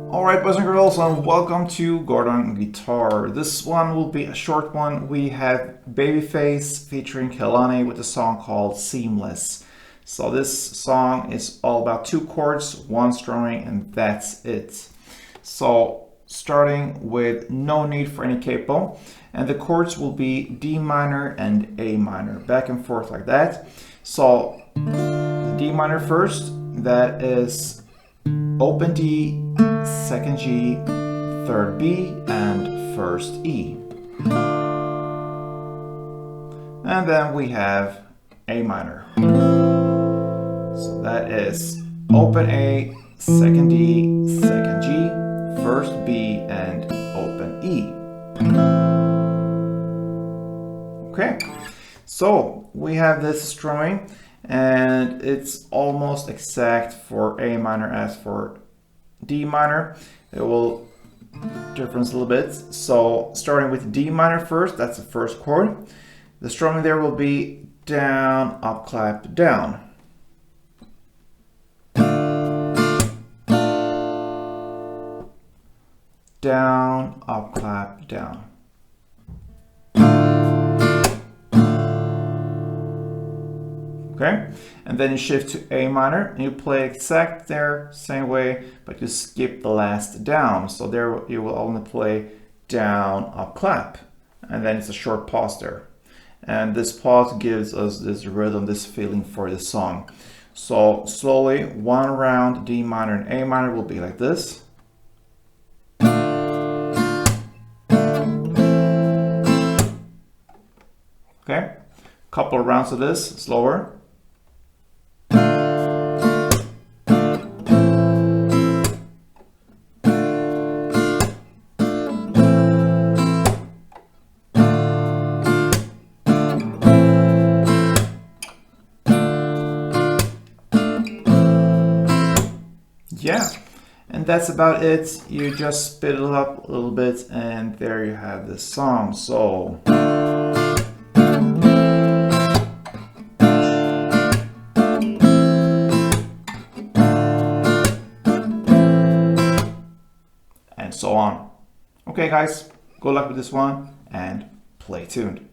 Alright, boys and girls, and welcome to Gordon Guitar. This one will be a short one. We have Babyface featuring Kehlani with a song called Seamless. So this song is all about two chords, one strumming, and that's it. So starting with no need for any capo, and the chords will be D minor and A minor, back and forth like that. So the D minor first, that is open D, second G, third B, and first E. And then we have A minor. So that is open A, second D, second G, first B, and open E. Okay, so we have this strumming, and it's almost exact for A minor as for D minor. It will difference a little bit. So starting with D minor first, that's the first chord. The strumming there will be down, up, clap, down. Down, up, clap, down. Okay, and then you shift to A minor and you play exact there, same way, but you skip the last down. So there you will only play down, up, clap, and then it's a short pause there. And this pause gives us this rhythm, this feeling for the song. So slowly, one round D minor and A minor will be like this. Okay, couple of rounds of this, slower. Yeah, and that's about it. You just speed it up a little bit and there you have the song. So and so on. Okay guys, good luck with this one and play tuned.